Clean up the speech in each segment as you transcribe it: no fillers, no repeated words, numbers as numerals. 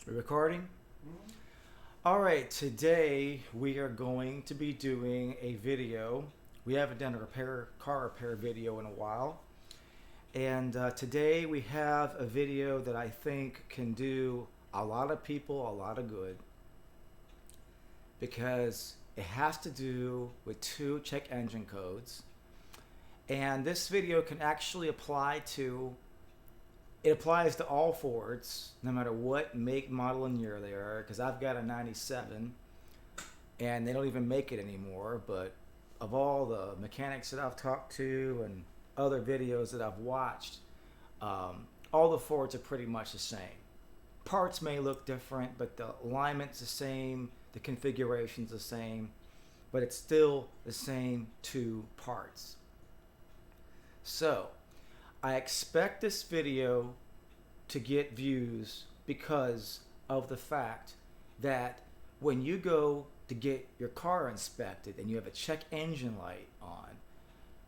We're recording? All right, today we are going to be doing a video. We haven't done a car repair video in a while. And today we have a video that I think can do a lot of people a lot of good, because it has to do with two check engine codes. And this video can actually it applies to all Fords, no matter what make, model, and year they are, because I've got a 97, and they don't even make it anymore, but of all the mechanics that I've talked to and other videos that I've watched, all the Fords are pretty much the same. Parts may look different, but the alignment's the same, the configuration's the same, but it's still the same two parts. So, I expect this video to get views because of the fact that when you go to get your car inspected and you have a check engine light on,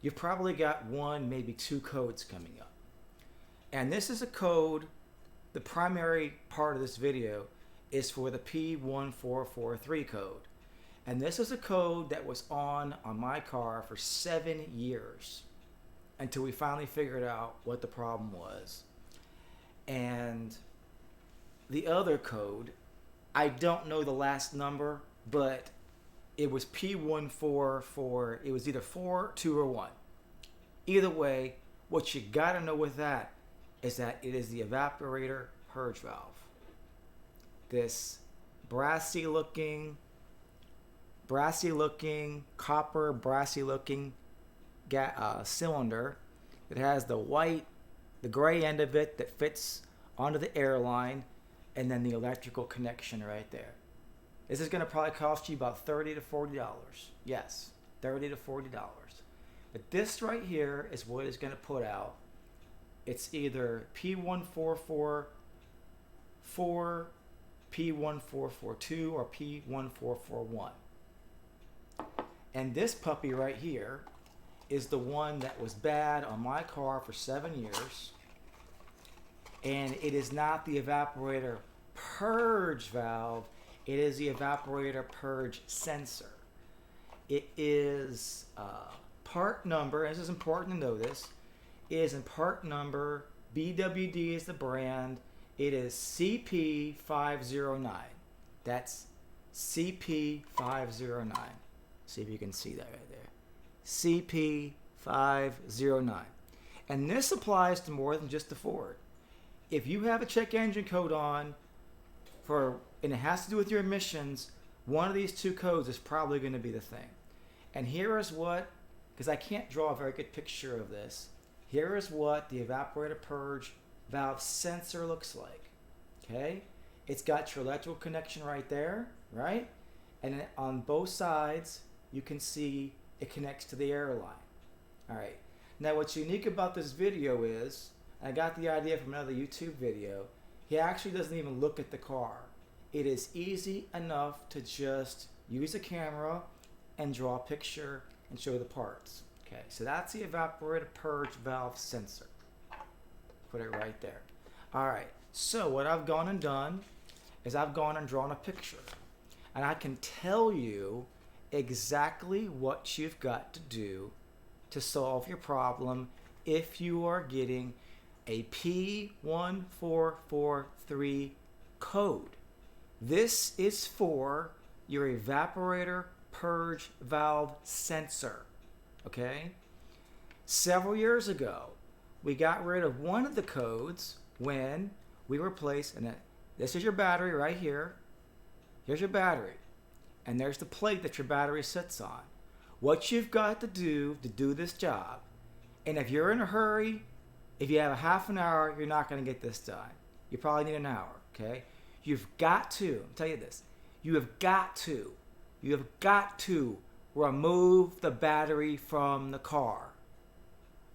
you've probably got one, maybe two codes coming up. And this is a code, the primary part of this video is for the P1443 code. And this is a code that was on my car for 7 years, until we finally figured out what the problem was. And the other code, I don't know the last number, but it was P144, it was either 4, 2, or 1. Either way, what you gotta know with that is that it is the evaporator purge valve. This brassy looking, copper brassy looking cylinder. It has the gray end of it that fits onto the airline, and then the electrical connection right there. This is going to probably cost you about $30 to $40. Yes, $30 to $40. But this right here is what it's going to put out. It's either P1444, P1442, or P1441. And this puppy right here is the one that was bad on my car for 7 years, and it is not the evaporator purge valve, it is the evaporator purge sensor. It is part number, this is important to know this, it is in part number, BWD is the brand, it is CP509. That's CP509. See if you can see that right there. CP509. And this applies to more than just the Ford. If you have a check engine code on and it has to do with your emissions, one of these two codes is probably going to be the thing. And here is what, because I can't draw a very good picture of this, here is what the evaporator purge valve sensor looks like. Okay? It's got your electrical connection right there, right? And then on both sides, you can see it connects to the airline. All right. Now, what's unique about this video is, I got the idea from another YouTube video, he actually doesn't even look at the car. It is easy enough to just use a camera and draw a picture and show the parts. Okay, so that's the evaporator purge valve sensor. Put it right there. All right, so what I've gone and done is I've gone and drawn a picture. And I can tell you exactly what you've got to do to solve your problem if you are getting a P1443 code. This is for your evaporator purge valve sensor. Okay? Several years ago, we got rid of one of the codes when we replaced, and this is your battery right here. Here's your battery. And there's the plate that your battery sits on. What you've got to do this job, and if you're in a hurry, if you have a half an hour, you're not going to get this done. You probably need an hour, okay? You've got to, I'll tell you this, you have got to remove the battery from the car.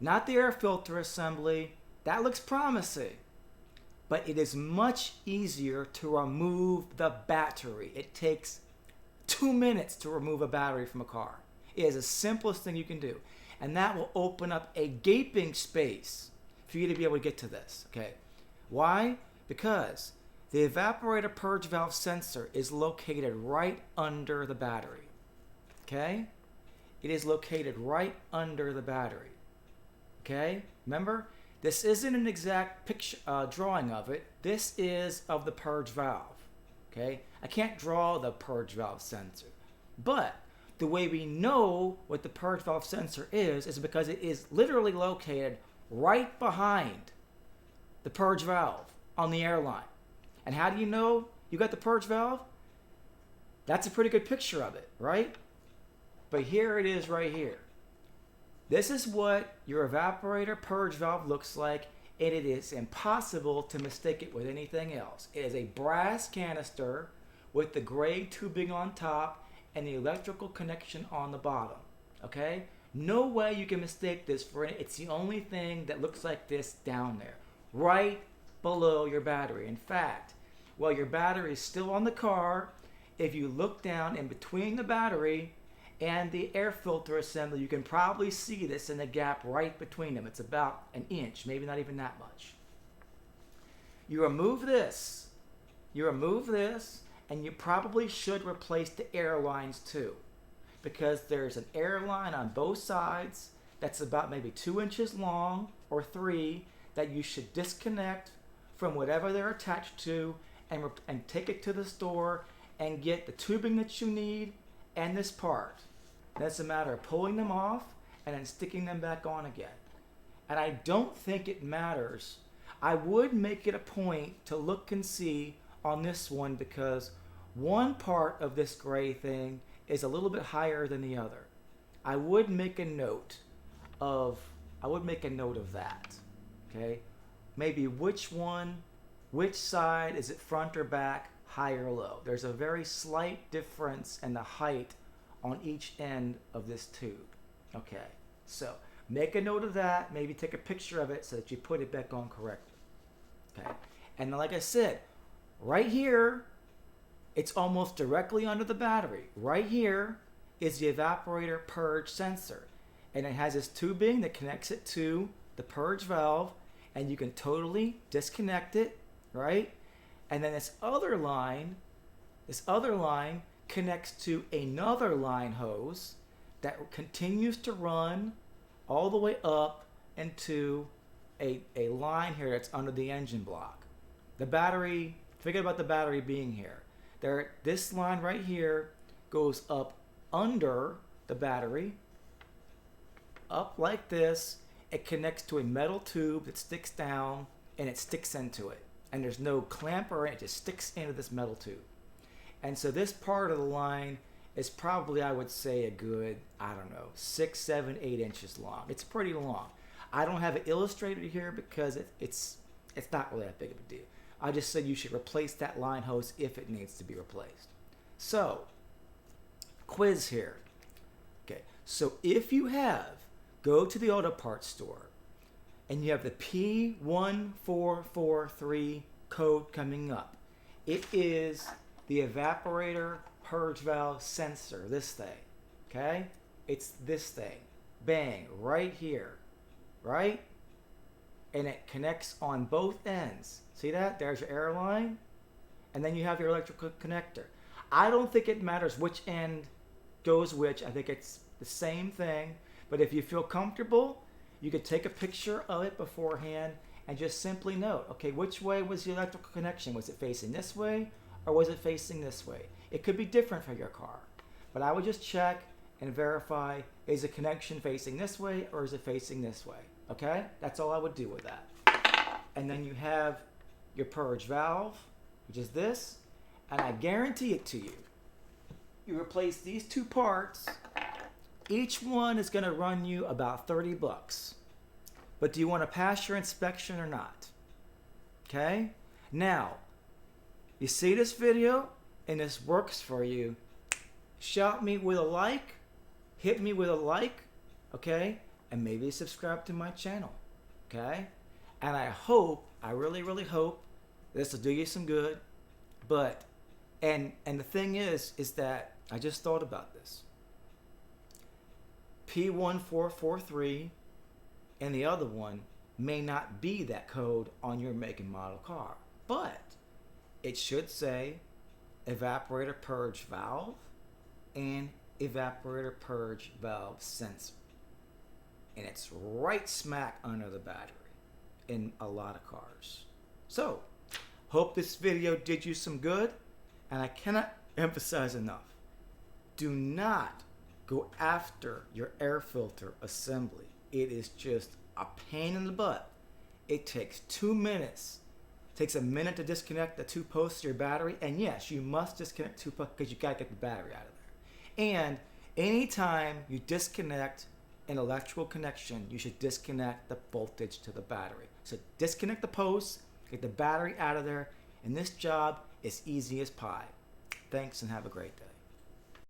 Not the air filter assembly, that looks promising. But it is much easier to remove the battery. It takes 2 minutes to remove a battery from a car. It is the simplest thing you can do. And that will open up a gaping space for you to be able to get to this. Okay. Why? Because The evaporator purge valve sensor is located right under the battery. Okay? It is located right under the battery. Okay? Remember, this isn't an exact picture drawing of it. This is of the purge valve. Okay? I can't draw the purge valve sensor. But the way we know what the purge valve sensor is because it is literally located right behind the purge valve on the airline. And how do you know you got the purge valve? That's a pretty good picture of it, right? But here it is right here. This is what your evaporator purge valve looks like, and it is impossible to mistake it with anything else. It is a brass canister with the gray tubing on top and the electrical connection on the bottom. Okay? No way you can mistake this for it. It's the only thing that looks like this down there, right below your battery. In fact, while your battery is still on the car, if you look down in between the battery and the air filter assembly, you can probably see this in the gap right between them. It's about an inch, maybe not even that much. You remove this, and you probably should replace the air lines too, because there's an air line on both sides that's about maybe 2 inches long or 3 that you should disconnect from whatever they're attached to and take it to the store and get the tubing that you need and this part. And it's a matter of pulling them off and then sticking them back on again. And I don't think it matters. I would make it a point to look and see on this one because one part of this gray thing is a little bit higher than the other. I would make a note of that. Okay? Maybe which side is it, front or back, high or low. There's a very slight difference in the height on each end of this tube. Okay, so make a note of that, maybe take a picture of it so that you put it back on correctly. Okay, and like I said, right here, it's almost directly under the battery. Right here is the evaporator purge sensor, and it has this tubing that connects it to the purge valve, and you can totally disconnect it, right? And then this other line connects to another line hose that continues to run all the way up into a line here that's under the engine block. The battery, forget about the battery being here. This line right here goes up under the battery, up like this. It connects to a metal tube that sticks down and it sticks into it. And there's no clamp or it just sticks into this metal tube. And so this part of the line is probably, I would say, a good, 6, 7, 8 inches long. It's pretty long. I don't have it illustrated here because it's not really that big of a deal. I just said you should replace that line hose if it needs to be replaced. So, quiz here. Okay, so if you go to the auto parts store and you have the P1443 code coming up, it is the evaporator purge valve sensor, this thing, okay? It's this thing, bang, right here, right? And it connects on both ends. See that? There's your air line, and then you have your electrical connector. I don't think it matters which end goes which. I think it's the same thing, but if you feel comfortable, you could take a picture of it beforehand and just simply note, okay, which way was the electrical connection? Was it facing this way or was it facing this way? It could be different for your car, but I would just check and verify, is the connection facing this way or is it facing this way? Okay, that's all I would do with that. And then you have your purge valve, which is this, and I guarantee it to you. You replace these two parts, each one is going to run you about $30. But do you want to pass your inspection or not? Okay? Now, you see this video and this works for you, shout me with a like, hit me with a like, okay? And maybe subscribe to my channel, okay? And I hope, I really, really hope this will do you some good. But, and the thing is that I just thought about this. P1443 and the other one may not be that code on your make and model car. But it should say evaporator purge valve and evaporator purge valve sensor. And it's right smack under the battery in a lot of cars. So, hope this video did you some good, and I cannot emphasize enough, do not go after your air filter assembly. It is just a pain in the butt. It takes 2 minutes. It takes a minute to disconnect the 2 posts of your battery, and yes, you must disconnect 2 posts because you gotta get the battery out of there. And anytime you disconnect an electrical connection, you should disconnect the voltage to the battery. So disconnect the posts, get the battery out of there, and this job is easy as pie. Thanks and have a great day.